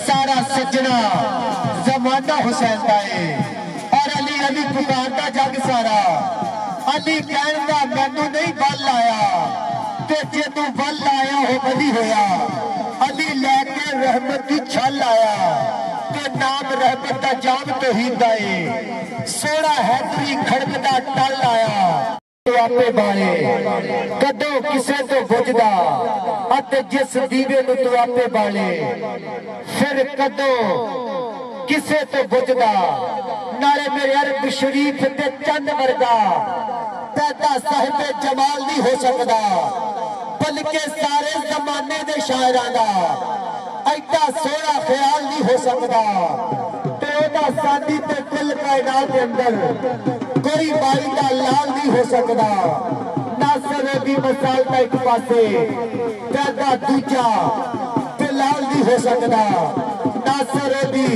सारा सजना जमाना हुसैन का है और अली अली पुकारता जग सारा। अली कहता मैनू नहीं बल आया ते जे तू बल आया हो बली होया। अली लैके रहमत की छल आया ते नाम रहमत का जाम तौहीद है। सोना हैदरी खड़कदा टल आया आपे बाले कदों किसे तो बुझदा अते जिस दीवे नूं तू आपे बाले फिर कदों किसे तो बुझदा। नाले मेरे अरब शरीफ ते चंद वर्गा पैदा साहिबे जमाल नहीं हो सकदा बल्कि सारे जमाने दे शायरां दा ऐडा सोहना ख्याल नहीं हो सकदा। ते ओदा सादी ते कुल कायनात दे अंदर कोई बाई का लाल नहीं हो सकता। नासर की मिसाल का एक पासे पैदा दूजा ते लाल नहीं हो सकता। नासर की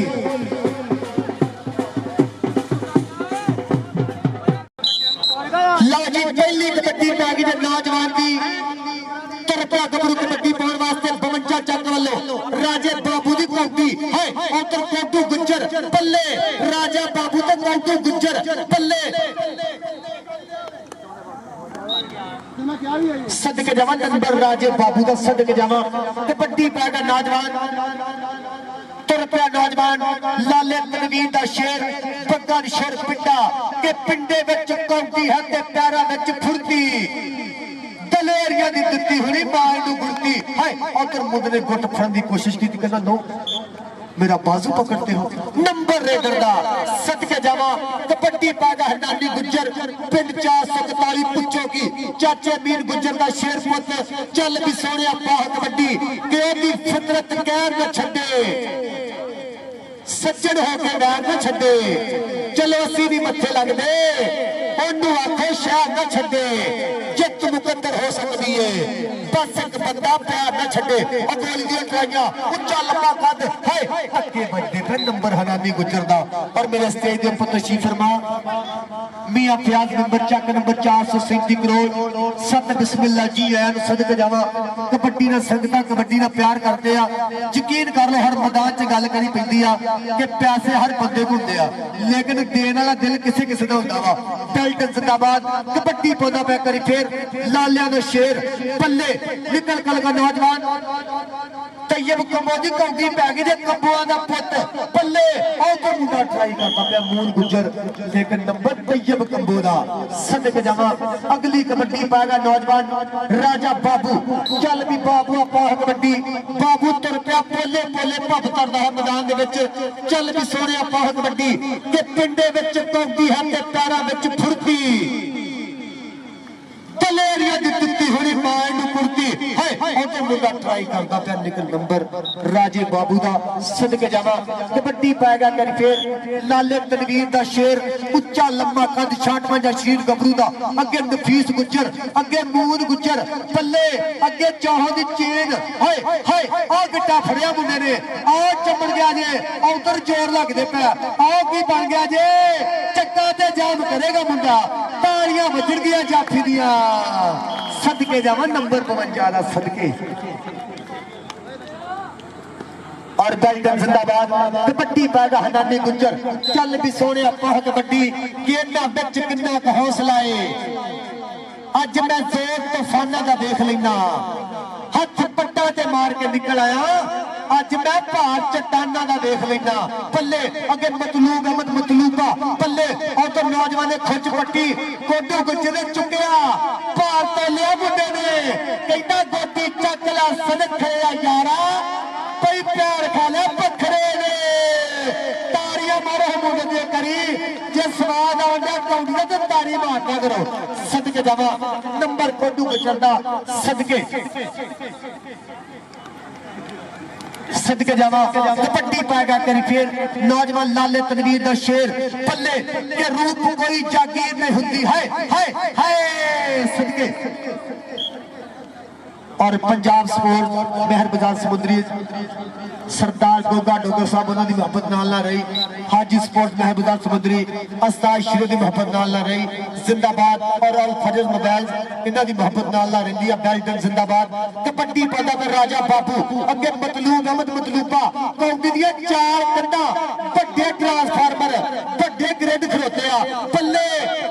लो जी पहली कबड्डी पै गई नौजवान की तरफा गबरू कबड्डी पाने वास्ते 52 चक वालों राजे बाबू की कौटी है उधर कोटू गुज्जर पल्ले राजा बाबू तो कोटू गुज्जर पल्ले सदके जवान नंबर राजे बाबू का सदके जवान कबड्डी पैगा नौजवान तुरपया नौजवान लाले तनवीर का शेर बग्गा शेर पिंडा के पिंडे विच कौटी है ते पैरा विच फुर्ती दलेरिया दी दित्ती हुई मां नूं गुरती है उधर मुंड ने गुट फड़न की कोशिश की कहना नो मेरा बाजू पकड़ते हो नंबर रेडर दा सदके जावा कबड्डी पैदा है नानी गुज्जर पिंड 441 पुच्छो की चाचे मीर गुज्जर का शेर पुत चल भी सोनिया पाह कबड्डी के दी फितरत कहर न छड्डे सज्जन होके वैर न छड्डे चलो असी भी मत्थे लगदे ओनू आखे शाह न छड्डे जित मुकद्दर हो सकती है बस एक बंदा प्यार न छड्डे और गोली दी ट्राइयां उच्चा लंबा कद है धक्के बजदे पे नंबर हनानी गुजर दा और मेरे स्टेज दे ऊपर तशरीफ फरमा मियां फयाज नंबर चक नंबर 437 करोड़ सत बिस्मिल्लाह जी आया सदके जावा कबड्डी ना संगता कबड्डी ना प्यार करते आ यकीन कर लो हर मैदान च गल करी पैंदी आ कि पैसे हर बंदे को हुंदे आ लेकिन देण वाला दिल किसे किसे दा हुंदा वा। टल्टन जिंदाबाद कबड्डी पौधा पै करी फिर लालिया दा शेर पल्ले निकल कल का नौजवान तैयब कमोदी कौडी पै गई ते कंबुआ दा पुत पल्ले ओ तो मुंडा ट्राई करदा पिया मूल गुज्जर लेकिन नंबर तैयब कंबू दा सदके जावा अगली कबड्डी पाएगा नौजवान राजा बाबू चल भी बाबू पाह कबड्डी बाबू तुर पिया पोले पोले भप करदा है मैदान दे विच चल भी सोहणिया पाह कबड्डी के पिंडे विच कौडी है ते पैरां विच फुर्ती दलेरिया दी दित्ती हुई मां नूं कुर्ती है उधर मुंडा ट्राई करदा पिया निकल नंबर राजे बाबू दा सदके जावा कबड्डी पाएगा कर फिर लाले तनवीर दा शेर उच्चा लंबा कद 56 शीर गबरू दा अगे नफीस गुज्जर अगे मून गुज्जर पल्ले अगे चाहो दी चेन हाय हाय आ गड्डा फड़िया मुंडे ने आ चमड़ गया जे उधर जोर लगदे पिया आ की बन गया जे चक्का ते जाम करेगा मुंडा तालियां बजण गया जाफी दियां सदके जावा नंबर 52 दा सदके और बेल्टन जिंदाबाद कबड्डी पैदा हनानी गुज्जर चल भी सोने पाह कबड्डी केना बिच किन्ना क हौसला है अज मैं जोर तूफाना दा देख लेना हथ पट्टा ते मार के निकल आया अज मैं भार चट्टाना दा देख लेना पल्ले अगे मतलूब अहमद मतलूबा पल्ले और तो नौजवान ने खुच पट्टी कोटू गुज्जर ने चुकया भार तो लिया मुंडे ने कहता गोदी चकला सदके यारा कोई प्यार खा ले पखड़े ने तारियां मारो मुंडे दे करी जे स्वाद आंदा कौंडिया ते तारी मारना करो सदके जावा नंबर कोटू गुज्जर दा सदके सदके जावा कबड्डी पाएगा करी फिर नौजवान लाले तनवीर दा शेर पल्ले के रूप कोई जागीर नहीं हुंदी है हाय हाय सदके और पंजाब स्पोर्ट मेहर बाजार समुद्री सरदार गोगा डोगर साहब उन्होंने मोहब्बत नाल ना रही। हाजी स्पोर्ट मेहर बाजार समुद्री अस्ताद शिरो की मोहब्बत नाल ना रही जिंदाबाद। और अल फजल मोबाइल इन्हों की मोहब्बत नाल ना रही है। बेल्टन जिंदाबाद। कबड्डी पादा पर राजा बाबू अगे मतलूब अहमद मतलूबा कौंदी दी चार कंधा बड़े ट्रांसफार्मर बड़े ग्रिड खड़ोते आ पल्ले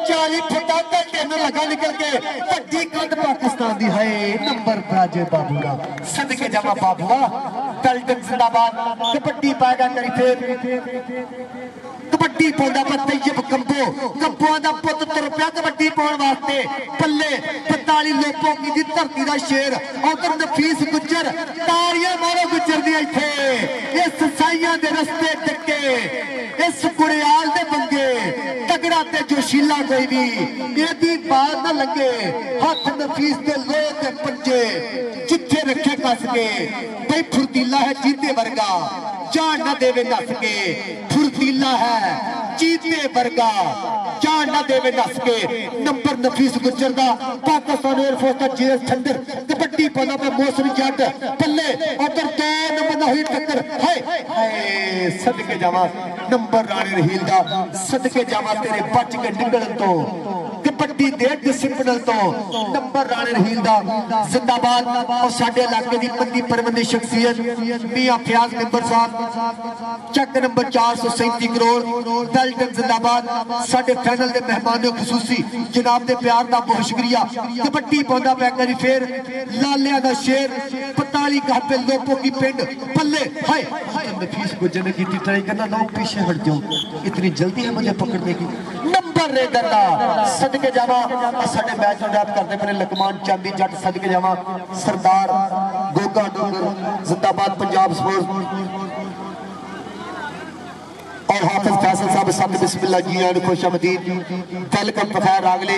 40 फुटा घंटे में लगा निकल के बड़ी कंध पाकिस्तान की है। नंबर राजे बाबू का सदके जावा बाबूआ। बेल्टन जिंदाबाद। कबड्डी पाएगा करी फिर कबड्डी पाउंदा पर तैयब कंबो कंबों का पुत तुर पिया कबड्डी पाउण वास्ते पल्ले 45 लोपों की धरती का शेर उधर नफीस गुज्जर तारियां मारो गुज्जर दी इत्थे इस साइयां दे रस्ते टक्के इस कुड़ियाल दे बंगे तगड़ा ते जोशीला कोई भी एदी बात ना लगे हाथ नफीस दे लोहे ते पंजे जिथे रखे कस के भाई फुर्तीला है जीते वर्गा जान न देवे नस के फुर्तीला है जीते वर्गा जान न देवे नस के। नंबर नफीस गुज्जर दा पाकिस्तान एयरफोर्स का जेएस ठंडर कबड्डी पाना पे मौसमी जट पल्ले उधर 2 नंबर ना हुई टक्कर हाय सदके जावा नंबर राणे रहील दा सदके जावा तेरे बच के निकलण तो कबड्डी दे डिसिप्लिन तो नंबर राणे रहील दा जिंदाबाद। और साडे इलाके दी बंदी परमंदी शख्सियत मियां फयाज मेंबर साहब चक नंबर 437 करोड़ बेल्टन जिंदाबाद। साडे पैनल दे मेहमानों खुसूसी जनाब दे प्यार दा बहुत शुक्रिया। कबड्डी पाउंदा पै करी फिर लालिया दा शेर 45 घाटे लोगों की पिंड पल्ले हाय नफीस गुज्जर ने की ट्राई करना नो पीछे हट जाओ इतनी जल्दी है मुझे पकड़ने की। नंबर रेडर दा सदके जावा साडे मैच ਨੂੰ रैप करते मेरे लकमान चांदी जट सदके जावा सरदार गोगा डोगर जिंदाबाद पंजाब स्पोर्ट्स और हाफिज फैसल साहब सब बिस्मिल्लाह जी आन खुशामदीद वेलकम बखैर आगले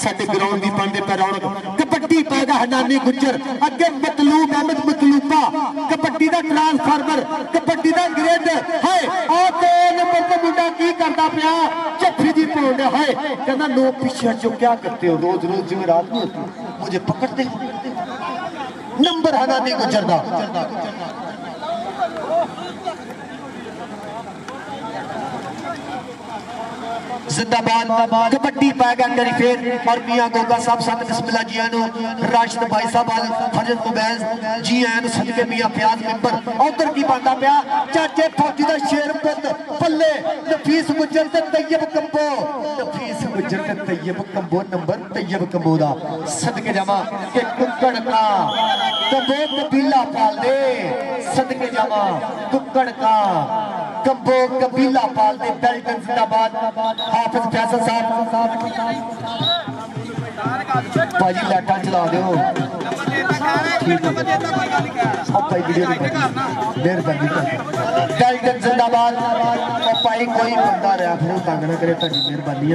साडे ग्राउंड दी बनदे पे रौनक। कबड्डी पैदा हनानी गुज्जर अगे मतलूब अहमद मतलूबा कबड्डी दा ट्रांसफार्मर कबड्डी दा ग्रेड हाय आ 2 नंबर ते मुंडा की करदा पिया जफ्फी दी पोंड हाय कहना नो पीछे जो क्या करते हो रोज रोज जिम्मे रात में होती मुझे पकड़ते। नंबर हनानी गुज्जर दा जिंदाबाद। कबड्डी पाएगा करी फिर और मियां गोगा साहब साथ बिस्मिल्लाह जी आनो राशिद भाई साहब अल फजल मोबाइल जी आन सदके मियां प्याज मेंबर उधर की बांधा पिया चाचे फौजी दा शेर पुत पल्ले नफीस गुज्जर ते तैयब कंबो नफीस गुज्जर ते तैयब कंबो नंबर तैयब कंबो दा सदके जावा के कुक्कड़ का कंबो कबीला पाल दे सदके जावा कुक्कड़ का कंबो कबीला पाल दे। बेल्टन जिंदाबाद। हाफिज फैसल साहब भाजी लाटा चला दो मेहरबानी बेल्टन जिंदाबाद। भाई कोई बंदा रहा फिर तंग ना करे तुहाडी मेहरबानी।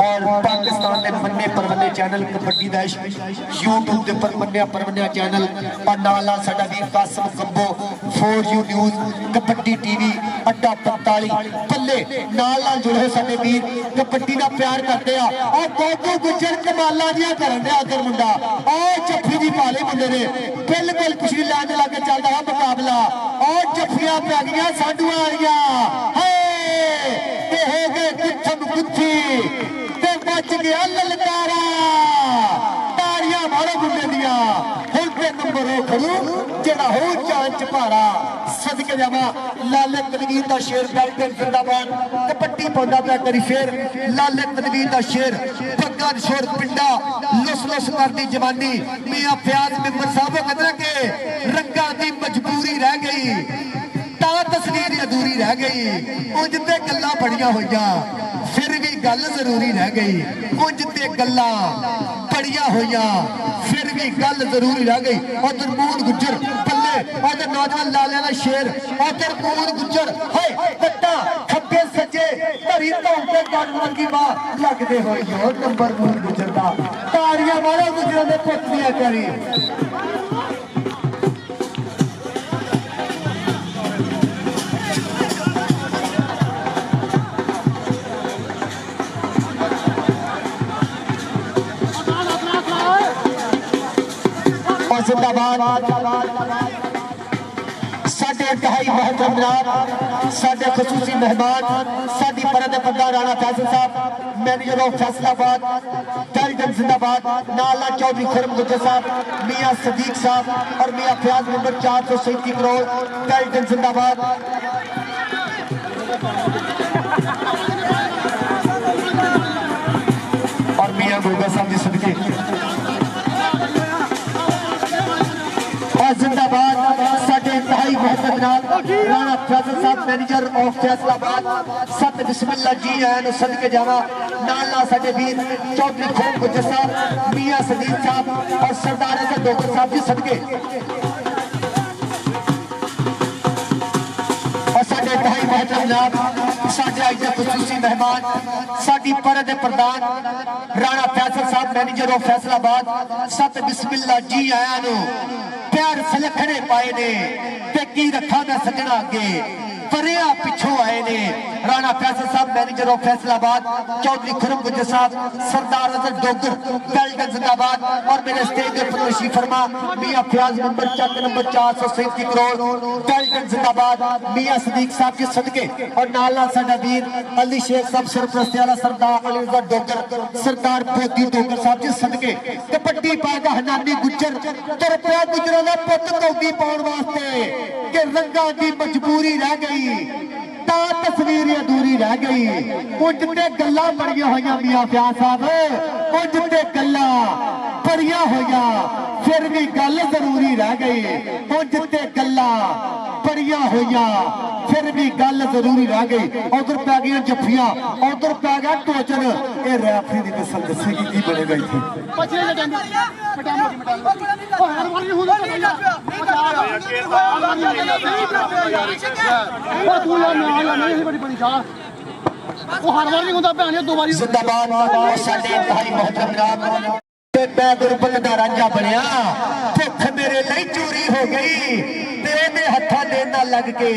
और पाकिस्तान के मन्ने परमन्ने चैनल कबड्डी दा यूट्यूब के पर मन्निया परमन्निया चैनल और नाला साडा Veer Qasim Kamboh 4U news kabaddi TV अड्डा 45 पल्ले नाल नाल जुड़े साडे वीर कबड्डी दा प्यार करते आ। और गोगू गुज्जर कमाला दियां करन दे अगर मुंडा और जफ्फी दी पाले मुंडे ने बिल्कुल पिछली लाइन लाके चलदा है मुकाबला और जफ्फियां पै गईयां साडूआं वालियां हाय ते हो गए किथम गुत्थी ते बच गया ललकारा तारियां मारो मुंडे दियां हुण ते नंबर हो खड़ू जेड़ा हो चांच भारा सदके जावा लाले तनवीर दा शेर बेल्टन जिंदाबाद। कबड्डी पाउंदा पिया करी फिर लाले तनवीर दा शेर पग्गा शोर पिंडा लुस लुस करदी जवानी मियां फयाज मेंबर साहब कहंदे के रंगां दी मजबूरी रह गई तस्वीर अधूरी रह गई उंज ते गल्लां बड़ियां होइयां फिर भी गल जरूरी रह गई उंज ते गल्लां बड़ियां होइयां फिर भी गल जरूरी रह गई। उधर मून गुज्जर पल्ले उधर नौजवान लालिया दा शेर उधर मून गुज्जर हाय कट्टा खब्बे सज्जे धरी धौंके गल लगी बात लगदे होइयो नंबर मून गुज्जर दा तारियां मारो गुज्जर दे पुੱਤ ਦੀਆਂ करी। और जिंदाबाद साडे इंतहाई मोहतरम जनाब साडे खसूसी मेहमान साडी परद प्रधान राणा फैसल साहब मैनेजर ऑफ फैसलाबाद इंटेलिजेंस जिंदाबाद नाला चौधरी खुरम गुज्जर साहब मियां सदीक साहब और मियां फयाज नंबर 437 करोड़ इंटेलिजेंस जिंदाबाद और मियां गोगा साहब जी सदके और जिंदाबाद साडे इंतहाई मोहतरम जनाब राणा फैसल साहब मैनेजर ऑफ फैसलाबाद सत बिस्मिल्लाह जी आए सदके जावा नाला साडे वीर चौधरी खुरम गुज्जर साहब मियां सदीक साहब और सरदार डॉक्टर साहब जी सदके और साडे इंतहाई मोहतरम जनाब साडे अज दे खसूसी मेहमान साडी परद प्रधान राणा फैसल साहब मैनेजर ऑफ फैसलाबाद सत बिस्मिल्लाह जी आया प्यार सलखने पाए ने ते की रखा मैं सजना अगे परिया पिछों आए ने राणा फैसल साहब मैनेजर ऑफ फैसलाबाद चौधरी खुरम गुज्जर साहब सरदार अजहर डोगर इंटेलिजेंस जिंदाबाद और मेरे स्टेज के तशरीफ फरमा मियां फयाज नंबर चक नंबर 437 करोड़ इंटेलिजेंस जिंदाबाद मियां सदीक साहब के सदके और नाला साडा वीर अली शेख साहब सरप्रस्ती वाला सरदार अली अजहर डोगर सरदार पोती डोगर साहब के सदके कपट्टी पागा हनानी गुज्जर तरपिया गुजरों का पुत कौडी पाउण वास्ते कि रंगा की मजबूरी रह गई तस्वीर अधूरी रह गई कुछ ते गल्लां बड़ियां होइयां मियां फयाज साहब कुछ ते गल्लां बड़ियां होइयां फिर भी गल जरूरी रह गई कुछ ते गल्लां बड़ियां होइयां फिर भी गल जरूरी रह गई उधर पै गई जफ्फियां उधर पै गया टोचन ये रेफरी की मिसल दसेगी की बनेगा रांझा बनया भुख मेरे लिए चोरी हो गई तेरे हथा देना लग के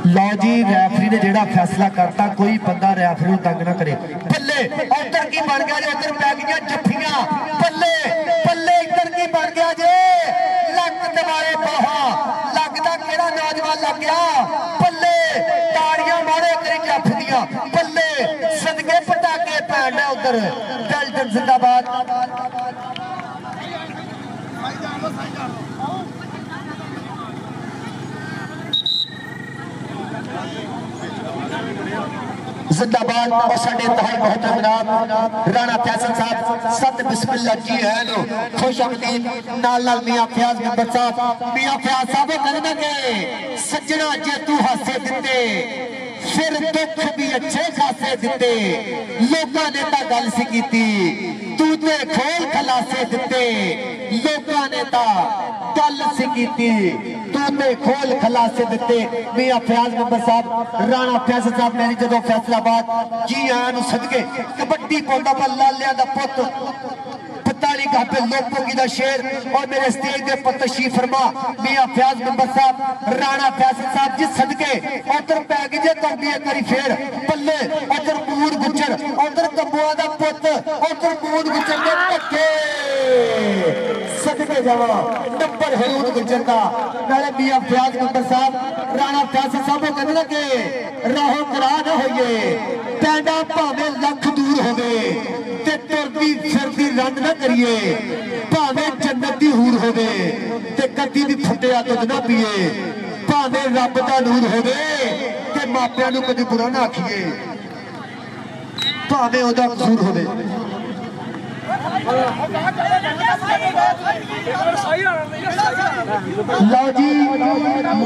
लो जी रेफरी ने जेड़ा फैसला करता कोई बंदा रेफरी को तंग ना करे बल्ले उधर की बन गया जे उधर पै गई जफ्फियां बल्ले बल्ले इधर की बन गया जे लक दबाए बाहा लगदा केड़ा नौजवान लग गया बल्ले ताड़ियां मारे करी जफ दियां बल्ले सदके पटाके पैण उधर इंटेलिजेंस जिंदाबाद जिंदाबाद और साडे इंतहाई मोहतरम जनाब राणा फैसल साहब सत बिस्मिल्लाह जी है खुश अमदीद नाल मियां फयाज नंबर साहब मियां फयाज साहब कहने के सज्जना जे तू हासे दिते फिर दुख भी अच्छे खासे दिते लोगों ने ता गल सी कीती तू ते खोल खलासे दिते लोगों ने ता गल सी कीती तूने खोल खलासे दिते मियां फयाज नंबर साहब राणा फैसल साहब मैनेजर ऑफ फैसलाबाद जी आया सदके कबड्डी पाउंदा पर लालिया दा पुत 45 घाटे लोकपोगी दा शेर और मेरे स्टेज के पर तशरीफ फरमा मियां फयाज नंबर साहब राणा फैसल साहब जी सदके उधर पै गई जे कौडी करी फेर बल्ले उधर मूड गुजर उधर कबुआ दा पुत उधर मूड गुजर दे धक्के सदके जावा नंबर है मूड गुजर दा नाले मियां फयाज नंबर साहब राणा फैसल साहब कहंदे ना कि राहो करा ना होइए पैंडा भावे लख दूर होवे ते तुरदी फिरदी रंग ना करिए भावे जन्नत दी हूर होवे ते कदी भी फुटिया दुध ना पीए भावे रब दा नूर होवे ते मापियां नूं कदी बुरा ना आखिए भावे ओदा कसूर होवे लो जी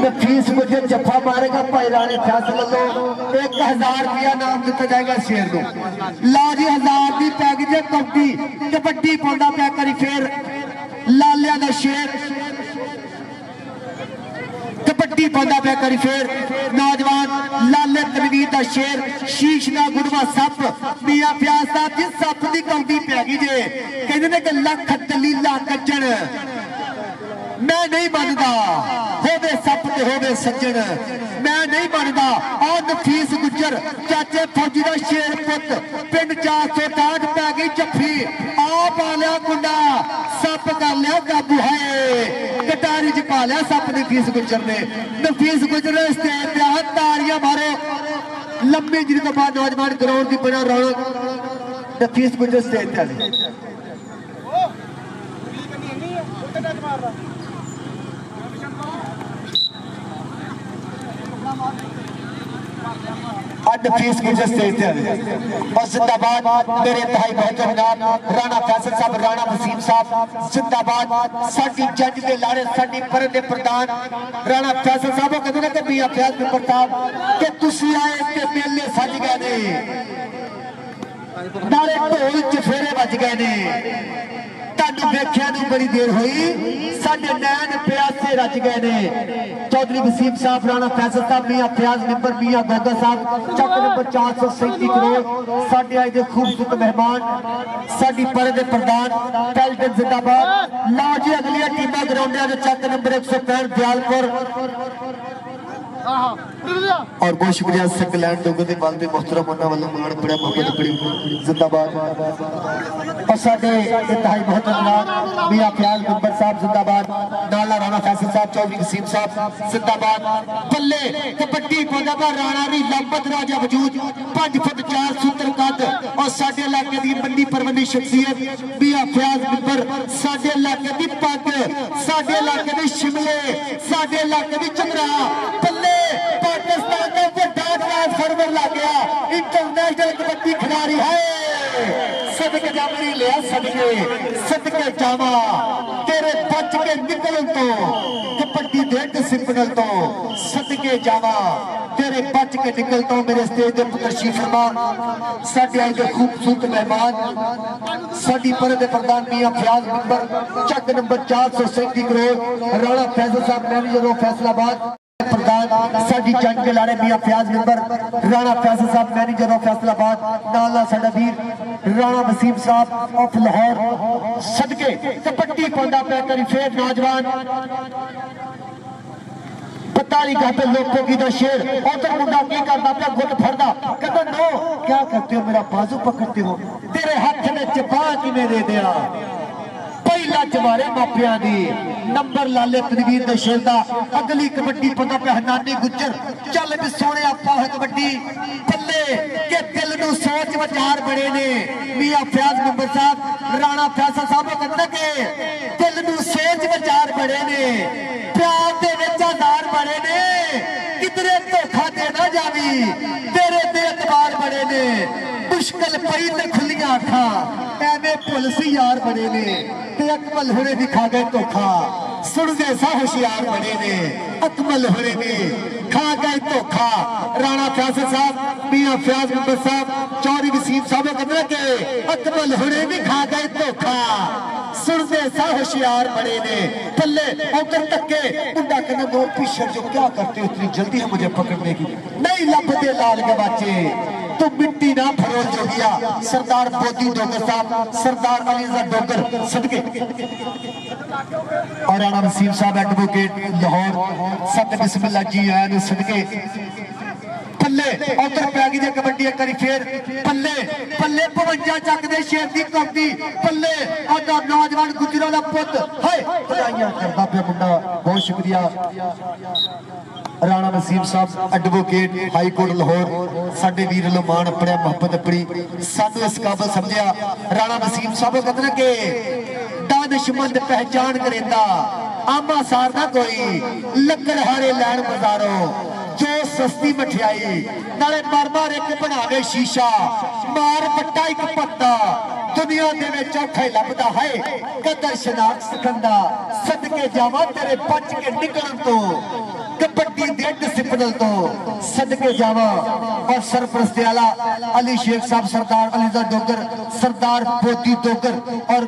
नफीस मुझे जफा मारेगा भाई राणे फैसल लो 1000 रुपया नाम दिता जाएगा शेर को लो जी 1000 की पैकेज कौटी कबड्डी पाउंदा पै करी फेर लालिया दा शेर कबड्डी पाउंदा पै करी फेर नौजवान लाले तनवीर दा शेर शीश दा गुड़वा सप मियां फयाज साहब जी सप दी कौडी पै गई जे कहंदे ने कि लख दलीला कज्जण मैं नहीं मानता होवे सप ते होवे सज्जन मैं नहीं मानता और नफीस गुजर चाचे फौजी दा शेर पुत पिंड 4 460 पै गई जफ्फी आप आ लिया गुंडा सप कर लिया काबू है कटारी च पा लिया सप नफीस गुजर ने नफीस गुजर स्टेज पे ताड़ियां मारो लंबी जिंदगी तो बाद नौजवान ग्राउंड की बना रौनक नफीस गुजर स्टेज पे नफीस गुजर स्टेज पे और जिंदाबाद मेरे भाई बहुत नाम राणा फैसल साहब राणा वसीम साहब जिंदाबाद साडी जज के लारे साडी पर दे प्रधान राणा फैसल साहब कहते ने कि मियां फैज नंबर साहब कि तुसी आए ते मेले सज गए ने नाले ढोल चफेरे बज गए ने तानू वेख्या नू बड़ी देर हुई साडे नैन प्यासे रज गए ने चौधरी वसीम साहब राणा फैसल साहब मियां फयाज नंबर मियां गोगा साहब चक नंबर 437 करोड़ साडे आज दे खूबसूरत मेहमान साडी पर दे प्रधान कैल्टन जिंदाबाद लो जी अगली टीमां ग्राउंड दे चक नंबर 165 दयालपुर और बहुत शुक्रिया सकलैंड दोगे दे बल दे मोहतरम उन्हां वालों मान बड़ा मोहब्बत बड़ी जिंदाबाद और साडे इंतहाई बहुत जनाब मियां फयाज नंबर साहब जिंदाबाद नाला राणा फैसल साहब चौधरी वसीम साहब जिंदाबाद बल्ले कबड्डी पौधा पर राणा री लंबत राजा वजूद 5 फुट 4 सूत्र कद और साडे इलाके दी मंडी परवंडी शख्सियत मियां फयाज नंबर साडे इलाके दी पग साडे इलाके दी शिमले साडे इलाके दी चंद्रा बल्ले पाकिस्तान का बड़ा ट्रांसफार्मर लग गया इंटरनेशनल कबड्डी खिलाड़ी है सदके जामरी लिया सदके जावा तेरे बच के निकलन तो कबड्डी दे डिसिप्लिन तो सदके जावा तेरे बच के निकल तो मेरे स्टेज पे तशरीफ फरमा साडे आज दे खूबसूरत मेहमान साडी पर दे प्रधान मियां फयाज नंबर चक नंबर 437 करोड़ राणा फैसल साहब मैनेजर ऑफ फैसलाबाद प्रधान साडी जज के लाड़े मियां फयाज नंबर राणा फैसल साहब मैनेजर ऑफ फैसलाबाद नाला साडा वीर राणा वसीम साहब ऑफ लाहौर सदके कबड्डी पौधा पे करी फेर नौजवान 42 घंटे लोगों की शेर उधर मुंडा की करता पे गुट फड़दा कहता नो क्या करते हो मेरा बाजू पकड़ते हो तेरे हाथ में चपा किवें दे दिया पहला जवारे मापिया दी नंबर लाले तनवीर दे शेर दा अगली कबड्डी पता पे हनानी गुज्जर चल भी सोने आपा है कबड्डी पल्ले के दिल नू सोच विचार बड़े ने मियां फयाज नंबर साहब राणा फैसल साहब कहंदे के दिल नू सोच विचार बड़े ने प्यार दे विच आधार बड़े ने किधरे धोखा दे ना जावी तेरे ते एतबार बड़े ने मुश्किल पई ते खुलियां अखां एवें पुलसी यार बड़े ने ते अकमल होने भी खा गए धोखा सुनदे सा होशियार बड़े ने अकमल होने भी खा गए धोखा राणा फैसल साहब मियां फयाज नंबर साहब चौधरी वसीम साहब कहते के अकमल होने भी खा गए धोखा सुनदे सा होशियार बड़े ने पल्ले उधर तके मुंडा कहने दो पीछे जो क्या करते हो इतनी जल्दी है मुझे पकड़ने की नहीं लभदे लाल गवाचे तो मिट्टी ना फरोल जो गया सरदार बोधी डोगर साहब सरदार अलीजा डोगर सदके और राणा वसीम साहब एडवोकेट लाहौर सत बिस्मिल्लाह जी आया सदके पल्ले उधर पै गई कबड्डी एक बारी फिर पल्ले पल्ले 52 चक दे शेर दी कबड्डी पल्ले और नौजवान गुजरा दा पुत हाय बधाइयां करदा पे मुंडा बहुत शुक्रिया राणा वसीम साहब एडवोकेट हाई कोर्ट लाहौर साडे वीर लमान अपने मोहब्बत अपनी सानू इस काबल समझिया राणा वसीम साहब कहते हैं कि दानिशमंद पहचान करेंदा आमा सारदा कोई लकड़ हारे लैन बाजारों जो सस्ती मठियाई नाले मार मार एक बनावे शीशा मार पट्टा एक पत्ता दुनिया दे विच औखा लभदा है कदर शनाख्त सिखंदा सदके जावा तेरे बच के निकलन तो कबड्डी दे डिसिप्लिन तो सदके जावा और सरपरस्त आला अली शेख साहब सरदार अलीजा डोगर सरदार बोधी डोगर और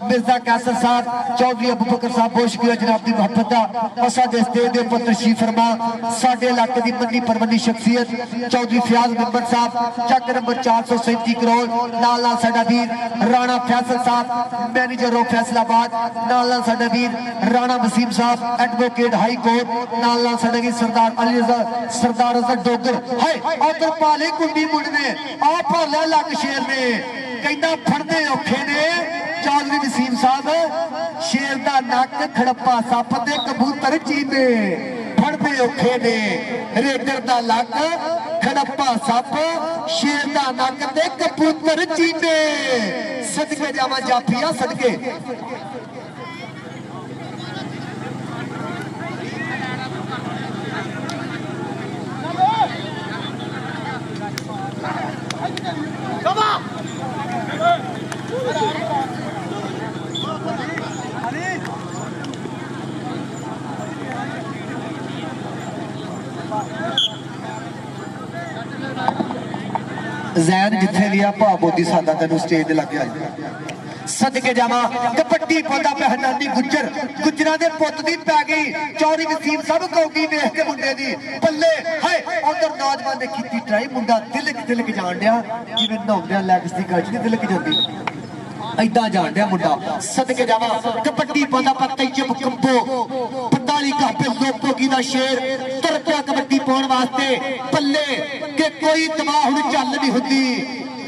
मिर्जा कैसर साहब चौधरी अबू बकर साहब बहुत शुक्रिया जनाब दी मोहब्बत दा और साडे स्टेज दे उपर तशरीफ फरमा साडे इलाके दी मंडी परवंडी शख्सियत चौधरी फयाज नंबर साहब चक नंबर 437 करोड़ नाल नाल साडा वीर राणा फैसल साहब मैनेजर ऑफ फैसलाबाद नाल नाल साडा वीर राणा वसीम साहब एडवोकेट हाई कोर्ट नाल नाल छड़ेगी सरदार अली रजा सरदार रजा डोगर है उधर पाली कुंडी मुंड ने आ भाला लग शेर ने कहना फड़दे औखे ने चौधरी वसीम साहब शेर दा नक खड़प्पा सप ते कबूतर चीते फड़दे औखे ने रेडर दा लक खड़प्पा सप शेर दा नक ते कबूतर चीते सदके जावा जाफिया सदके जैन जिथे भी आ भाव मोदी सादा तेन स्टेज लग गया सदके जावा कबड्डी पाता पे हनानी गुज्जर गुज्जरा दे पुत दी पै गई चौधरी वसीम साहब कौगी वेख के मुंडे दी पल्ले हाय उधर नौजवान ने कीती ट्राई मुंडा तिलक जान दिया जिवें नौंदियां लैग्स दी गज दी तिलक जांदी ऐदा जान दिया मुंडा सदके जावा कबड्डी पाता पर तैयब कंबो 45 कापे लोगों की दा शेर तुर पिया कबड्डी पाउण वास्ते पल्ले के कोई दवा हुण चल नहीं हुंदी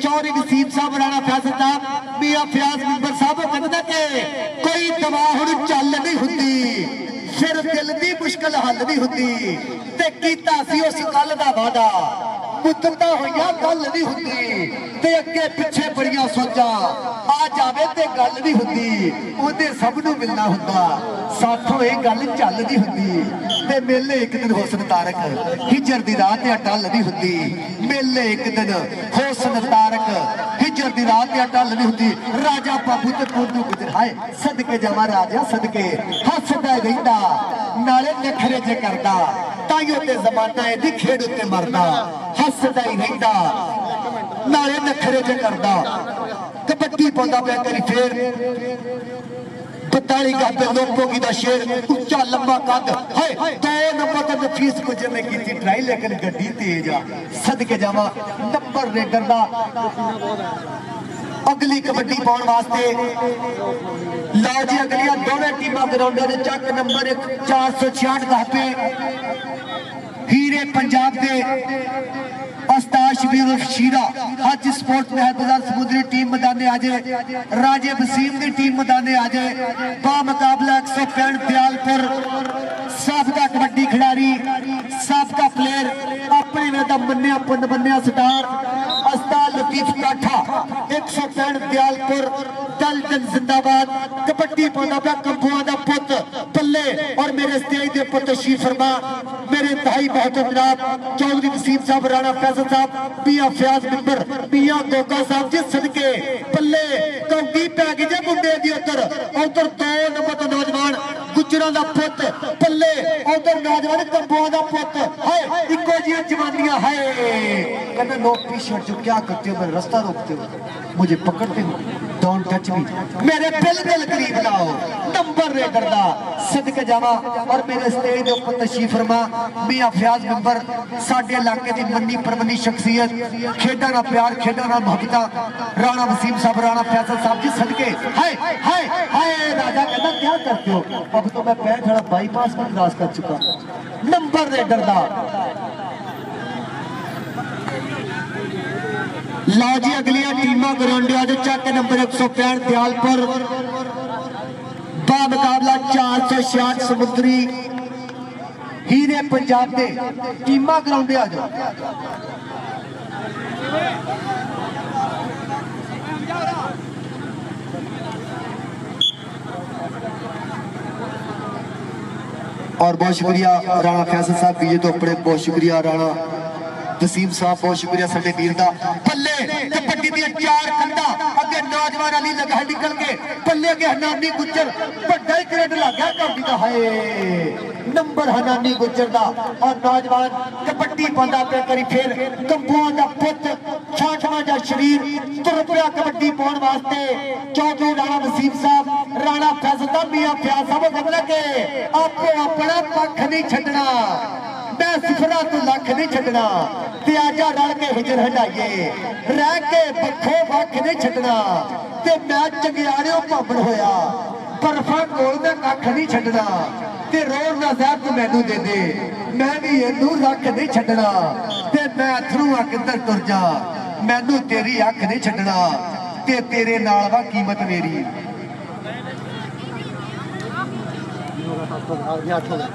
चौधरी वसीम साहब राणा फैसल साहब मियां फयाज मेंबर साहब कहंदा कि कोई दवा हुण चल नहीं हुंदी फिर दिल दी मुश्किल हल नहीं हुंदी ते कीता सी उस गल दा वादा मुद्दता होइया गल नहीं हुंदी ते अगे पिछे बड़ियां सोचां आ जावे ते गल नहीं हुंदी ओदे सब नूं मिलना हुंदा साथों ये गल चल नहीं हुंदी ते मेले एक दिन हुसन तारक हिजर दी रात ते टल नहीं हुंदी मेले एक दिन हुसन तारक हिजर दी रात ते टल नहीं हुंदी राजा बाबू ते कोडू गुजर हाय सदके जावा राजा सदके हसदा रहिंदा नाले नखरे जे करदा ताइयो ते जमाना इहदी खेड़ उत्ते मरदा हसदा ही रहिंदा नाले नखरे जे करदा कबड्डी पाउंदा पिया करी फेर 42 गाबे लोगों की दा शेर उच्चा लंबा कद है 2 नंबर तक नफीस गुजर ने की ट्राई लेकिन गड्डी तेज आ सदके जावा नंबर रेडर दा अगली कबड्डी पाउण वास्ते लो जी अगलियां दोवें टीमां ग्राउंड दे चक नंबर 466 गाबे हीरे पंजाब दे अस्ताद शबीर शीरा हज स्पोर्ट्स महल बाजार समुद्री टीम मैदाने आजे राजे वसीम की टीम मैदाने आजे बा मुकाबला 165 दयालपुर साबका कबड्डी खिलाड़ी साबका प्लेयर अपने में मन्निया पुन मन्निया स्टार अस्ताद लतीफ काठा 165 दयालपुर दलजन जिंदाबाद कबड्डी पाउंदा पिया कंबुआ दा पुत पल्ले और मेरे स्टेज दे पुत तशरीफ फरमा मेरे इंतहाई बहुत जनाब चौधरी वसीम साहब राणा फैसल साहब मियां फयाज मेंबर मियां गोगा साहब जी सदके पल्ले कौगी पै गई जे मुंडे दी उधर 2 नंबर दा नौजवान गुजरां दा पुत पल्ले उधर नौजवान कंबुआ दा पुत हाय इको जी जवानियां हाय कहंदा नो पीछे जो क्या करते हो मैं रास्ता रोकते हो मुझे पकड़ते हो डोंट टच मी मेरे बिल्कुल करीब लाओ नंबर रेडर दा सदके जावा और मेरे स्टेज दे ऊपर तशरीफ फरमा मियां फयाज मेंबर साडे इलाके दी मन्नी परमनी शख्सियत खेडां दा प्यार खेडां दा मोहब्बत राणा वसीम साहब राणा फैसल साहब जी सदके हाय हाय हाय राजा कहता क्या करते हो अब तो मैं 65 वाला बाईपास में क्रॉस कर चुका नंबर रेडर दा लो जी अगलियां टीमां ग्राउंड आज चक नंबर 165 दयालपुर बा मुकाबला 466 समुद्री हीरे पंजाब दे टीमां ग्राउंड आ जाओ और बहुत शुक्रिया राणा फैसल साहब बीजे तो अपने बहुत शुक्रिया राणा वसीम साहब बहुत शुक्रिया साडे वीर दा पल्ले कबड्डी दी 4 कंधा अगे नौजवान अली लगा निकल के पल्ले अगे हनानी गुज्जर बड़ा ही क्रेड लग गया कबड्डी दा हाय नंबर हनानी गुज्जर दा और नौजवान कबड्डी पांदा पे करी फिर कंबुआ दा पुत छाठवां जा शरीर तुर पिया कबड्डी पाउण वास्ते चौधरी राणा वसीम साहब राणा फैसल दा मियां फयाज साहब कहंदे कि आपो अपना पक्ष नहीं छड्डना मैं सिफरा तो लख नहीं छड्डना ते आजा रल के हिजर हटाइए रह के बखो वख नहीं छड्डना ते मैं चंगियाड़ियों भावण होया बर्फा कोल मैं कख नहीं छड्डना ते रोड दा जहर तू मैनू दे दे मैं भी इनू रख नहीं छड्डना ते मैं अथरू किधर तुर जा मैनू तेरी अख नहीं छड्डना ते तेरे नाल वा कीमत मेरी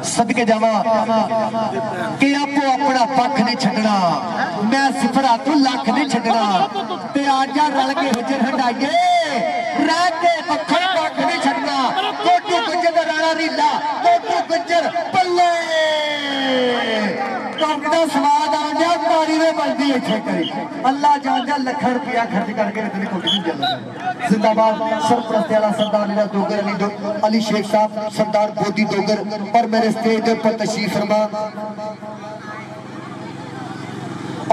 सदके जावा कि आपो अपना पक्ष नहीं छड्डना मैं सिफरा तू लख नहीं छड्डना ते आजा रल के हुजर हटाइए रह के पखड़ पक्ष नहीं छड्डना कोटू गुजर राणा रीला कोटू गुजर पल्ले कंपदा स्वाद आ गया मारी में बनती इत्थे करी अल्लाह जान जा लाख रुपया खर्च करके इतनी कोटी नहीं जाना जिंदाबाद सरप्रस्त वाला सरदार लीला दोगर अली शेख साहब सरदार गोदी दोगर और मेरे स्टेज पर तशरीफ फरमा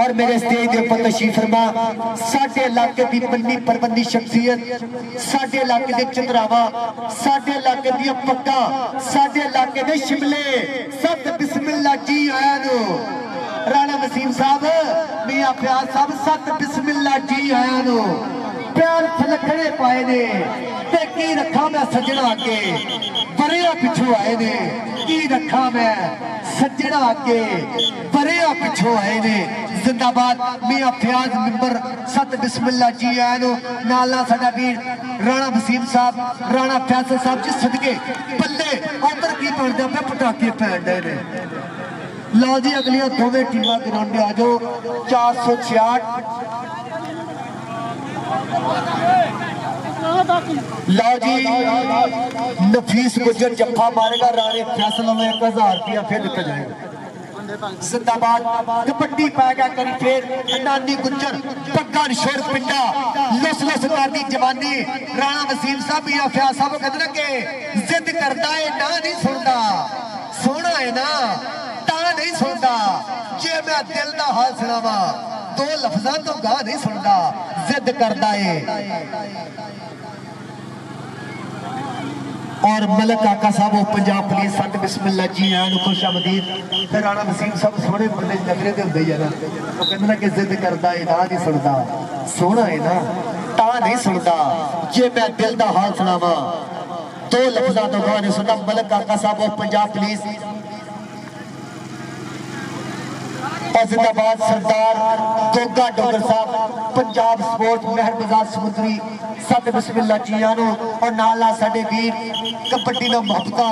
और मेरे स्टेज पर तशरीफ फरमा साडे इलाके की बन्नी परबंदी शख्सियत साडे इलाके के चंद्रावा साडे इलाके दी पक्का साडे इलाके के शिमले सत बिस्मिल्लाह जी आया नो राणा वसीम साहब मियां प्यार साहब सत बिस्मिल्लाह जी आया नो प्यार फलखड़े पाए ने ते की रखा मैं सजना अगे बरिया पिछू आए ने की रखा मैं सजना अगे बरिया पिछू आए ने जिंदाबाद मियां फयाज मिंबर सत बिस्मिल्लाह जी आया नो नाला साडा वीर राणा वसीम साहब राणा फैसल साहब जी सदके बल्ले उधर की पड़दे पे पटाके पैण दे ने लो जी अगलियां दोवें टीमां ग्राउंड आ जाओ 466 लो जी नफीस गुजर जफ्फा मारेगा राणे फैसल में 1000 रुपया फिर दिता जाएगा जिंदाबाद कबड्डी पाएगा करी फिर नानी गुजर पग्गा निशोर पिंडा लस लस करदी जवानी राणा वसीम साहब या फयाज साहब कहते ना कि जिद करता है ना नहीं सुनता सोना है ना ता नहीं सुनता जे मैं दिल दा हाल सुनावा दो लफ्जां तो गा नहीं सुनता जिद करता है और मलक आका साहब वो पंजाब पुलिस सत बिस्मिल्लाह जी आन खुश आमदीद राणा वसीम साहब सोने बंदे नगरे दे हुंदे यार वो कहंदे ना कि जिद करदा है ना नहीं सुनदा सोना है ना ता नहीं सुनदा जे मैं दिल दा हाल सुनावा दो लफ्जां तो गा नहीं सुनदा मलक आका साहब वो पंजाब पुलिस और जिंदाबाद सरदार गोगा डोगर साहब पंजाब स्पोर्ट महर बाजार समुद्री सत बिस्मिल्लाह जी आनो और नाला साडे वीर कबड्डी ना महबूबा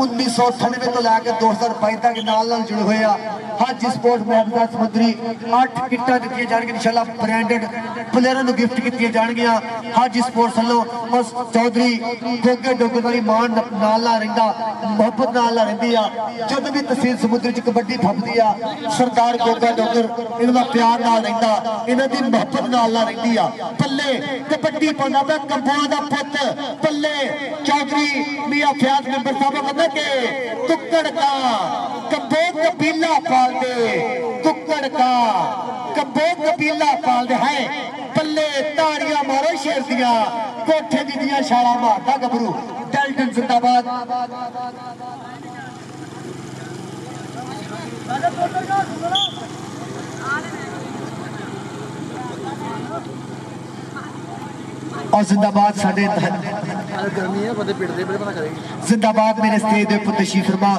1998 तो लैके 2022 तक नाल जुड़े हुए हाजी स्पोर्ट महर बाजार समुद्री 8 किट्टां दित्तियां जाणगियां इंशाअल्लाह ब्रांडेड प्लेयरां नूं गिफ्ट कीतियां जाणगियां हाजी स्पोर्ट्स ਵੱਲੋਂ बस चौधरी गोगे डोगर वाली मान नाल रहिंदा मोहब्बत नाल रहिंदी आ जद भी तहसील समुद्री च कबड्डी फपदी आ सरदार गोगा डोगर इन्हां दा प्यार नाल रहिंदा इन्हां दी मोहब्बत नाल रहिंदी आ पल्ले कबड्डी पाउंदा पिया कंबोआ दा पुੱਤ पल्ले चौधरी मियां फयाज मेंबर साहब कहंदे कि कुक्कड़ का कंबो कबीला पाल दे कुक्कड़ का कंबो कबीला पाल दे है पल्ले ताड़ियां मारो शेर दिया कोठे दियां छाला मारदा गबरू डेल्टन जिंदाबाद और जिंदाबाद साडे जिंदाबाद मेरे स्टेज दे उपर तशरीफ फरमा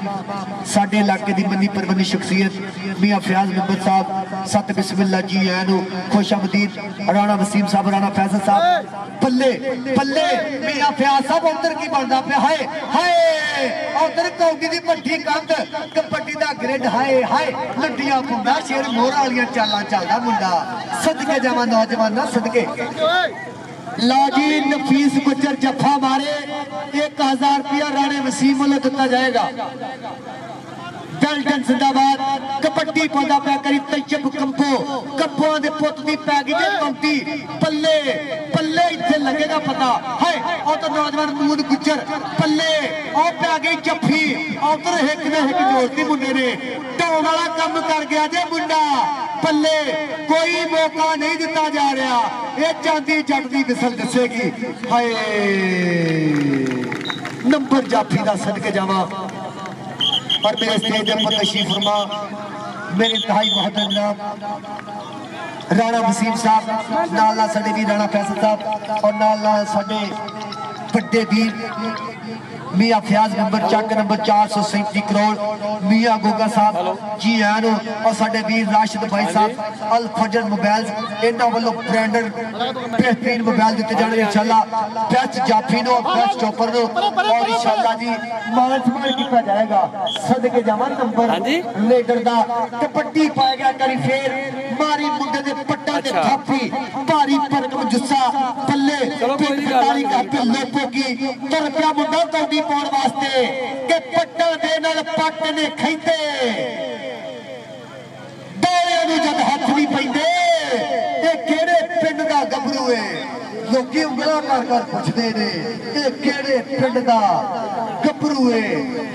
साडे इलाके दी मन्नी परमन्नी शख्सियत मियां फयाज मेंबर साहब सत बिस्मिल्लाह जी आनो खुश आमदीद राणा वसीम साहब राणा फैसल साहब पल्ले पल्ले मियां फयाज साहब उधर की बनदा पे हाय हाय उधर कौगी दी भट्ठी कंध कबड्डी दा ग्रिड हाय हाय लड्डियां पुंदा शेर मोहरा वालियां चालां चलदा मुंडा सदके जावां नौजवाना सदके लो जी नफीस गुजर जफा मारे 1000 रुपया राणे वसीम वालों दिता जाएगा डेल्टन जिंदाबाद कबड्डी पांदा पै करी तैयब कंबो कंबों दे पुੱਤ दी पै गई जे पंक्ति पल्ले पल्ले इत्थे लगेगा पता हाय ओ तो नौजवान मूद गुजर पल्ले ओ पै गई जफ्फी उधर हिक ने हिक जोड़ती मुंडे ने ढोल वाला काम कर गया जे मुंडा पल्ले कोई मौका नहीं दिता जा रहा ये चांदी जट दी विसल दसेगी हाय नंबर जाफी दा सदके जावा और मेरे स्टेज पर तशरीफ फरमा मेरे इंतहाई मोहतरम जनाब राणा वसीम साहब नाला साडे वीर राणा फैसल साहब और नाला साडे बड़े वीर मियां फयाज नंबर चक नंबर 437 करोड़ मियां गोगा साहब जी आन और साडे वीर राशिद भाई साहब अल फजर मोबाइल्स इन्हां वालों ब्रांडेड बेहतरीन मोबाइल दिते जाने इंशाल्लाह बेस्ट जाफी नो बेस्ट चॉपर नो और इंशाल्लाह जी मान सम्मान किया जाएगा सदके जावा नंबर लीडर दा कबड्डी पाया गया करी फेर मारी मुंडे दे पट्टा ते थापी भारी भरकम जुस्सा पल्ले पिटारी का पे लोपो की तर पिया मुंडा कौडी पाउण वास्ते के पट्टा दे नाल पट्ट ने खैंदे दौड़ियां नूं जद हथ नहीं पैंदे ये किहड़े पिंड दा गभरू है लोकी उंगला कर कर पुछदे ने ये किहड़े पिंड दा गभरू है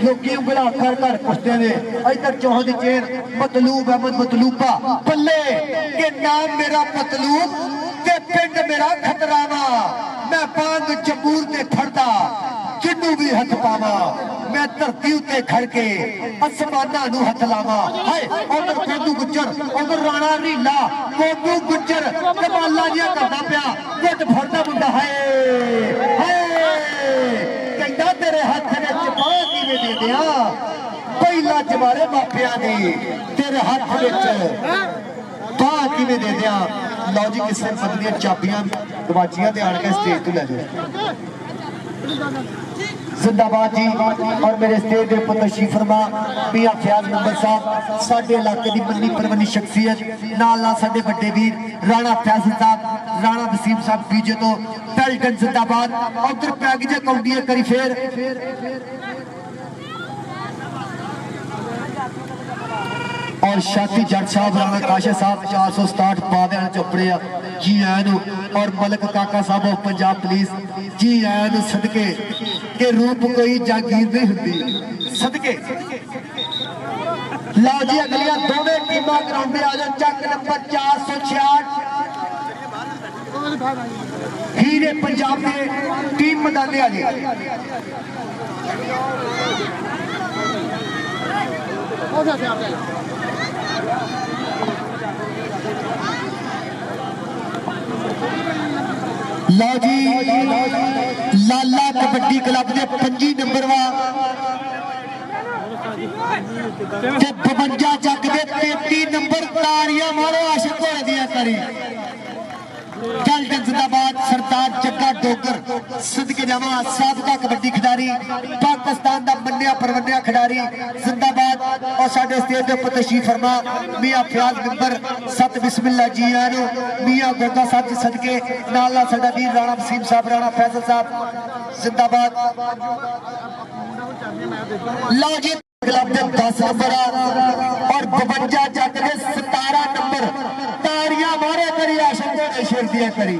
लोकी उंगला कर कर पुछदे ने इधर चौहां दी चेन मतलूब अहमद मतलूबा पल्ले के नाम मेरा मतलूब ते पिंड मेरा खतरावा मैं पांग जमूर ते फड़दा जिन्नू भी हथ पावा मैं धरती उत्ते खड़ के आसमाना नू हथ लावा हाय उधर कोदू गुज्जर उधर राणा रीला कोदू गुज्जर कमाला जिहा करदा पिया गुट फड़दा मुंडा हाय हाय कहंदा तेरे हथ विच बाह किवें दे दिया पहिला जमारे मापिया दी तेरे हथ विच बाह किवें दे दिया लो जी किसे पद दी चाबियां गवाचियां ते आण के स्टेज तो ले जाओ जिंदाबाद जी और मेरे स्टेज पर तशरीफ फरमा मियां फयाज नंबर साहब साडे इलाके की मन्नी परमनी शख्सियत नाल नाल साडे बड़े वीर राणा फैसल साहब राणा वसीम साहब बीजे तो पेल्टन जिंदाबाद उधर पैगजे कौंडियां करी फेर और शाती जट साहब राणा काशा साहब 467 पावे चोपड़े जी आन और मलक काका साहब ऑफ पंजाब पुलिस जी आन सदके के रूप कोई जागीर नहीं होती सदके लो जी अगलियां दोनों टीमां ग्राउंड में आ जाओ चक नंबर 466 हीरे पंजाब के टीम मैदाने आ जाए लो जी लाला कबड्डी क्लब के 25 नंबर वा 52 जग के 33 नंबर तारियां मारो आशिक घोड़े दिया करी पेल्टन जिंदाबाद सरदार जग्गा डोगर सदके जावा साबका कबड्डी खिडारी पाकिस्तान का मन्निया परवन्निया खिडारी जिंदाबाद और साडे स्टेज के उपर तशरीफ फरमा मियां फयाज नंबर 7 बिस्मिल्लाह जी आनो मियां गोगा साहब जी सदके नाल नाल साडा वीर राणा वसीम साहब राणा फैसल साहब जिंदाबाद लो जी क्लब के 10 नंबर और 52 जग के 17 नंबर तारियां मारे करी आशिक शेर दिया करी